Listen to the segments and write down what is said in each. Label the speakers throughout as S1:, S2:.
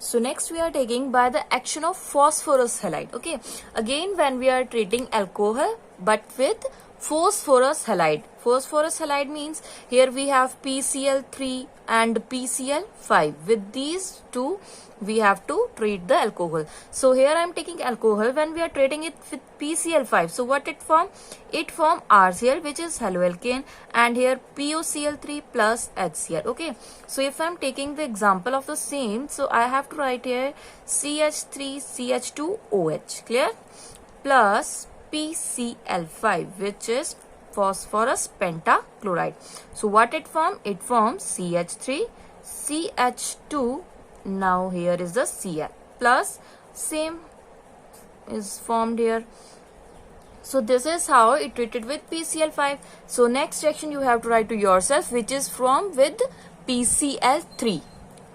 S1: So next we are taking by the action of phosphorus halide. Okay, again when we are treating alcohol but with phosphorus halide. Phosphorus halide means here we have PCl3 and PCl5. With these two we have to treat the alcohol. So here I am taking alcohol. When we are treating it with PCl5, so what it form? It form RCl, which is haloalkane, and here POCl3 plus HCl. Okay, so if I am taking the example of the same, so I have to write here CH3CH2OH, clear, plus PCl5, which is phosphorus pentachloride. So what it form? It forms CH3 CH2. Now here is the Cl plus same is formed here. So this is how it treated with PCl5. So next reaction you have to write to yourself, which is from with PCl3.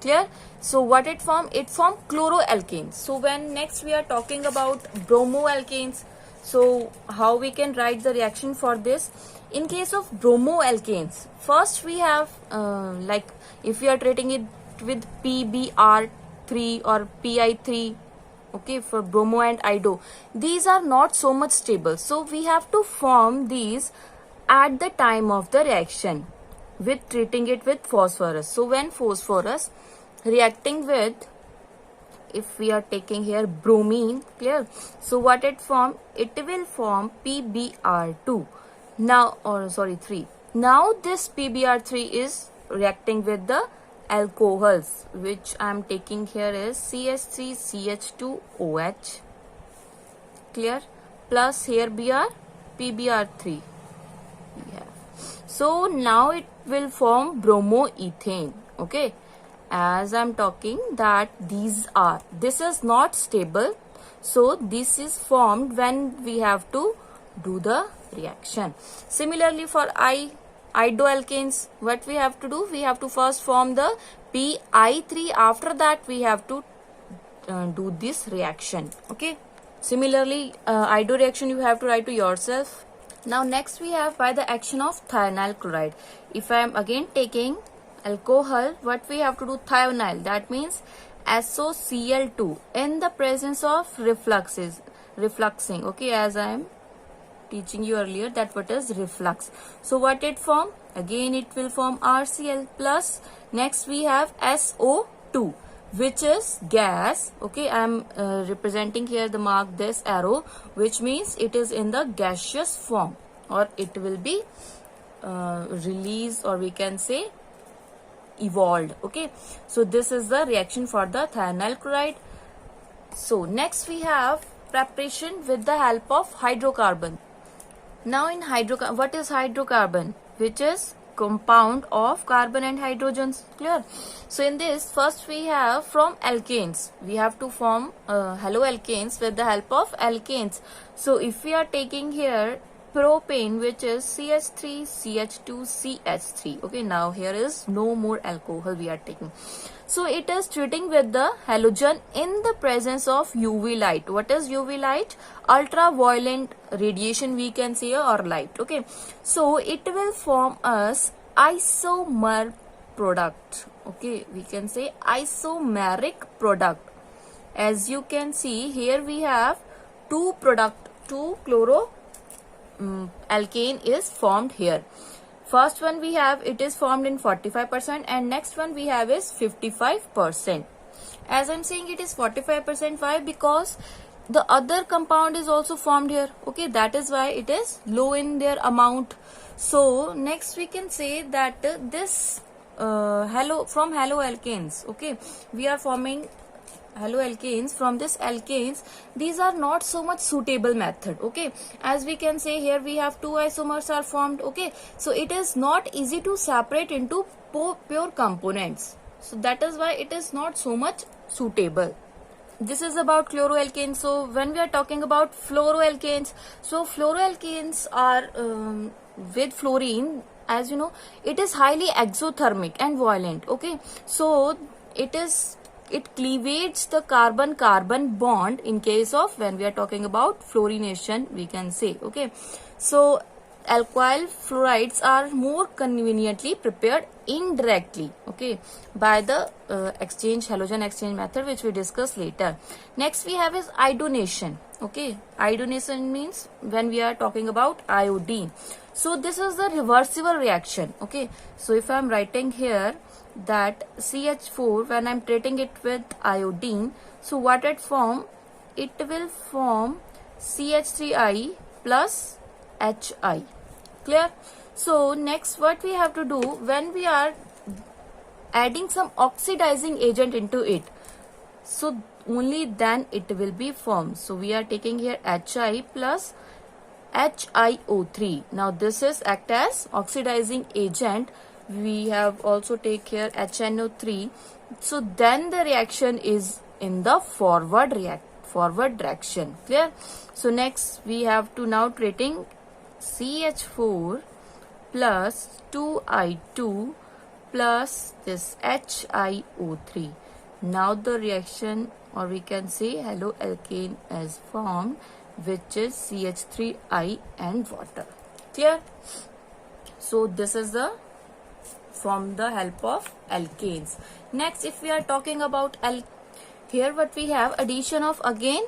S1: Clear? So what it form? It form chloroalkanes. So when next we are talking about bromoalkanes, so how we can write the reaction for this? In case of bromoalkanes, first we have like if we are treating it with PBr3 or Pi3, okay, for bromo and ido, these are not so much stable, so we have to form these at the time of the reaction with treating it with phosphorus. So when phosphorus reacting with, if we are taking here bromine, clear, so what it form? It will form PBr2 now, or sorry 3. Now this PBr3 is reacting with the alcohols, which I am taking here is CH3CH2OH, clear, plus here PBr3 we have. So now it will form bromoethane. Okay, as I am talking that this is not stable, so this is formed when we have to do the reaction. Similarly for idoalkanes, what we have to do? We have to first form the Pi3. After that we have to do this reaction. Okay, similarly ido reaction you have to write to yourself. Now next we have by the action of thionyl chloride. If I am again taking alcohol, what we have to do? Thionyl, that means SOCl2 in the presence of refluxing. Okay, as I am teaching you earlier that what is reflux. So what it form? Again it will form RCl plus next we have SO2, which is gas. Okay, I am representing here the mark this arrow, which means it is in the gaseous form, or it will be released, or we can say evolved. Okay, so this is the reaction for the thionyl chloride. So next we have preparation with the help of hydrocarbon. Now in what is hydrocarbon? Which is compound of carbon and hydrogens, clear. So in this first we have from alkanes, we have to form haloalkanes with the help of alkanes. So if we are taking here propane, which is CH3CH2CH3. Okay, now here is no more alcohol we are taking. So it is treating with the halogen in the presence of UV light. What is UV light? Ultraviolet radiation we can say, or light. Okay, so it will form us isomer product. Okay, we can say isomeric product. As you can see here we have two chloro alkane is formed here. First one we have, it is formed in 45%, and next one we have is 55%. As I'm saying it is 45%, why? Because the other compound is also formed here. Okay, that is why it is low in their amount. So next we can say that this from haloalkanes, okay, we are forming haloalkanes. From this alkanes, these are not so much suitable method. Okay, as we can say here we have two isomers are formed. Okay, so it is not easy to separate into pure components, so that is why it is not so much suitable. This is about chloroalkanes. So when we are talking about fluoroalkanes, so fluoroalkanes are with fluorine, as you know, it is highly exothermic and violent. Okay, so it cleavages the carbon-carbon bond in case of when we are talking about fluorination, we can say. Okay, so alkyl fluorides are more conveniently prepared indirectly, okay, by the halogen exchange method, which we discuss later. Next we have is iodination. Okay, iodination means when we are talking about iodine. So this is the reversible reaction. Okay, so if I am writing here that CH4, when I am treating it with iodine, so what it form? It will form CH3I plus HI. Clear? So next what we have to do, when we are adding some oxidizing agent into it, so only then it will be formed. So we are taking here HI plus HiO3. Now this is act as oxidizing agent. We have also take here HNO3. So then the reaction is in the forward direction. Clear? So next we have to now treating CH4 plus 2I2 plus this HiO3. Now the reaction, or we can say haloalkane, is formed, which is CH3I and water. Clear? So this is the from the help of alkanes. Next, if we are talking about here what we have, addition of again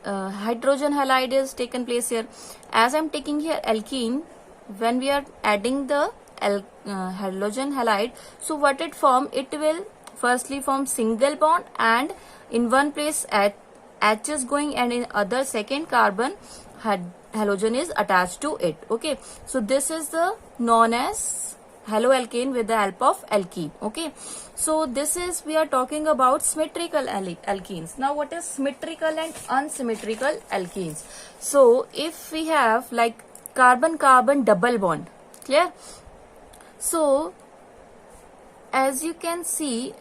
S1: hydrogen halide is taken place here. As I'm taking here alkene, when we are adding the halogen halide, so what it form? It will firstly form single bond, and in one place H is going, and in other second carbon halogen is attached to it. Okay, so this is the known as haloalkane with the help of alkene. Okay, so this is, we are talking about symmetrical alkenes. Now what is symmetrical and unsymmetrical alkenes? So if we have like carbon-carbon double bond, clear? So as you can see,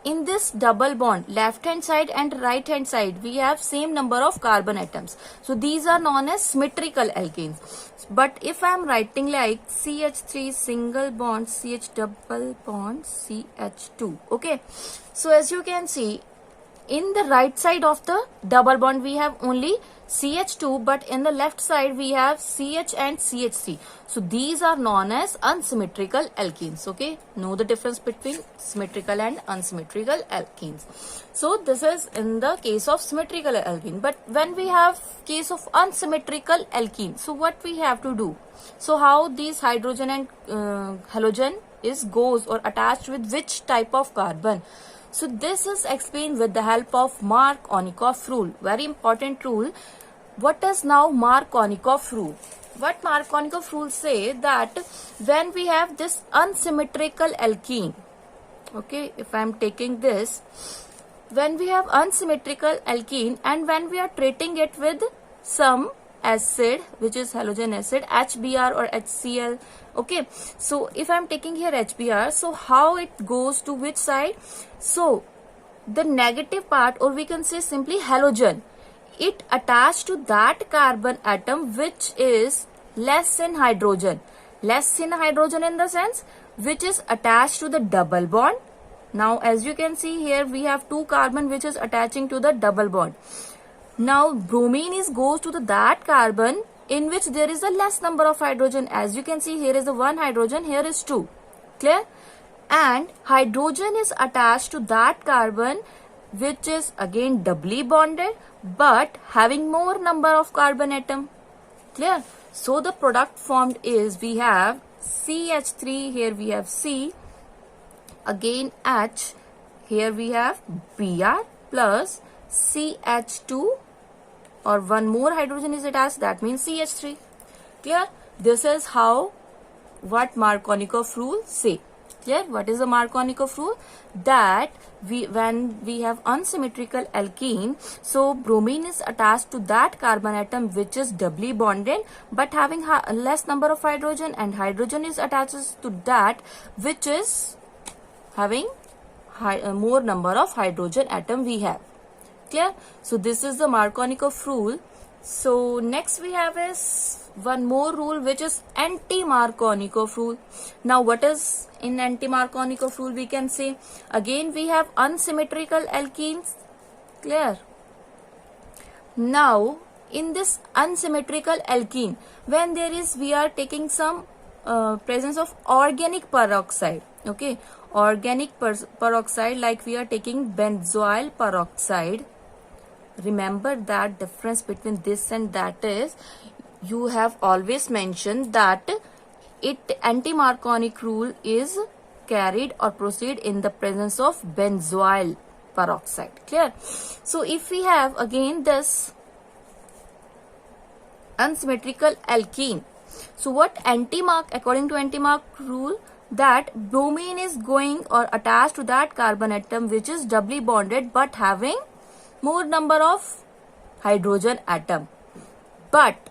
S1: in this double bond, left hand side and right hand side, we have same number of carbon atoms. So these are known as symmetrical alkenes. But if I am writing like CH3 single bond, CH double bond, CH2. Okay. So as you can see, in the right side of the double bond, we have only CH2, but in the left side we have CH and CH3. So these are known as unsymmetrical alkenes. Okay, know the difference between symmetrical and unsymmetrical alkenes. So this is in the case of symmetrical alkene. But when we have case of unsymmetrical alkene, so what we have to do? So how these hydrogen and halogen is goes or attached with which type of carbon? So this is explained with the help of Markovnikov rule. Very important rule. What is now Markovnikov rule? What Markovnikov rule say that when we have this unsymmetrical alkene, okay, if I am taking this, when we have unsymmetrical alkene and when we are treating it with some acid, which is halogen acid, HBr or HCl. Okay, so if I am taking here HBr, so how it goes to which side? So the negative part, or we can say simply halogen, it attached to that carbon atom which is less in hydrogen. Less in hydrogen in the sense which is attached to the double bond. Now as you can see here, we have two carbon which is attaching to the double bond. Now bromine goes to that carbon in which there is a less number of hydrogen. As you can see, here is the one hydrogen, here is two. Clear? And hydrogen is attached to that carbon which is again doubly bonded but having more number of carbon atom. Clear? So the product formed is, we have CH3, here we have C, again H, here we have Br plus CH2, or one more hydrogen is attached, that means CH3. Clear? This is how, what Markovnikov rule say. Clear? What is the Markovnikov rule? That when we have unsymmetrical alkene, so bromine is attached to that carbon atom which is doubly bonded but having less number of hydrogen, and hydrogen is attached to that which is having more number of hydrogen atom we have. Clear? So this is the Markovnikov rule. So next we have is one more rule, which is anti-Markovnikov rule. Now what is in anti-Markovnikov rule? We can say again we have unsymmetrical alkenes. Clear? Now in this unsymmetrical alkene, when there is, we are taking some presence of organic peroxide, okay, organic peroxide, like we are taking benzoyl peroxide. Remember that difference between this and that is, you have always mentioned that anti-Marconic rule is carried or proceed in the presence of benzoyl peroxide. Clear? So if we have again this unsymmetrical alkene, so what according to anti-Marc rule, that bromine is going or attached to that carbon atom which is doubly bonded but having more number of hydrogen atom. But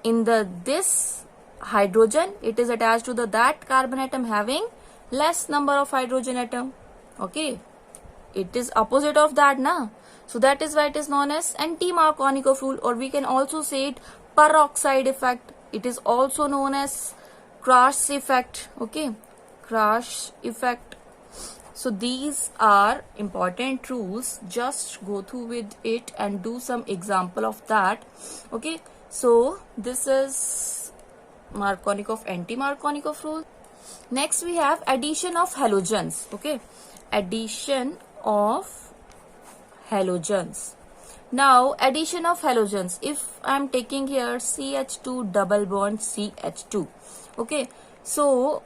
S1: in this hydrogen, it is attached to that carbon atom having less number of hydrogen atom. Okay, it is opposite of that, na? So that is why it is known as anti-Marconic rule, or we can also say it peroxide effect. It is also known as Crash effect. Okay, Crash effect. So these are important rules. Just go through with it and do some example of that. Okay, so this is Marconic anti-Marconic rule. Next we have addition of halogens. Okay, addition of halogens. Now addition of halogens, if I am taking here CH2 double bond CH2, okay, so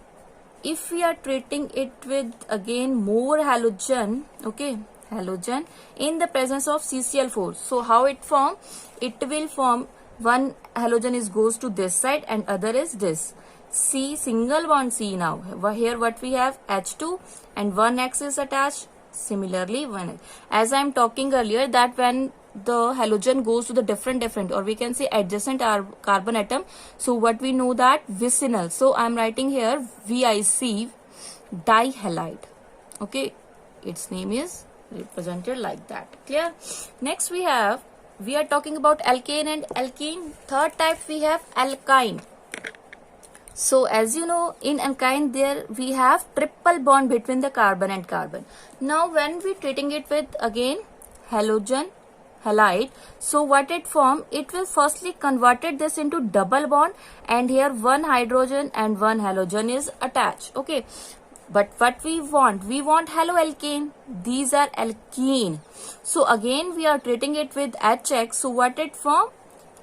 S1: if we are treating it with again more halogen, okay, halogen in the presence of CCl4, so how it form? It will form, one halogen is goes to this side and other is this C, single bond C. Now here what we have, H2 and one X is attached. Similarly, when, as I am talking earlier, that when the halogen goes to the different or we can say adjacent carbon atom, so what we know that vicinal, so I am writing here VIC dihalide. Okay, its name is represented like that. Clear? Next we are talking about alkane and alkene. Third type we have alkyne. So as you know, in alkyne there we have triple bond between the carbon and carbon. Now when we treating it with again halogen halide, so what it form? It will firstly converted this into double bond, and here one hydrogen and one halogen is attached. Okay, but what we want haloalkane. These are alkene. So again we are treating it with HX. So what it form?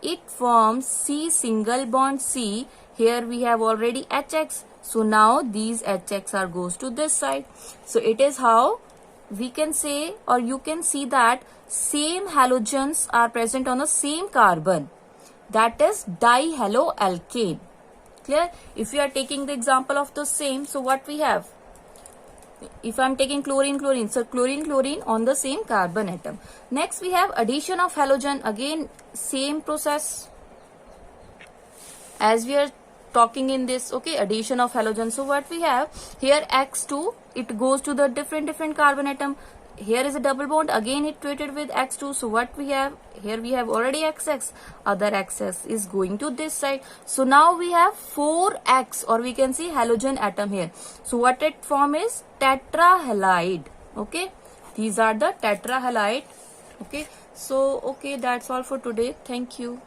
S1: It forms C single bond C. Here we have already HX. So now these HX are goes to this side. So it is how we can say, or you can see that same halogens are present on the same carbon. That is dihaloalkane. Clear? If we are taking the example of the same, so what we have? If I am taking chlorine, so chlorine on the same carbon atom. Next we have addition of halogen. Again same process as we are talking in this. Okay, addition of halogen. So what we have here, X2, it goes to the different carbon atom. Here is a double bond, again it treated with X2. So what we have here, we have already XX, other XX is going to this side. So now we have 4X, or we can see halogen atom here. So what it form is tetrahalide. Okay, these are the tetrahalide. Okay, so okay, that's all for today. Thank you.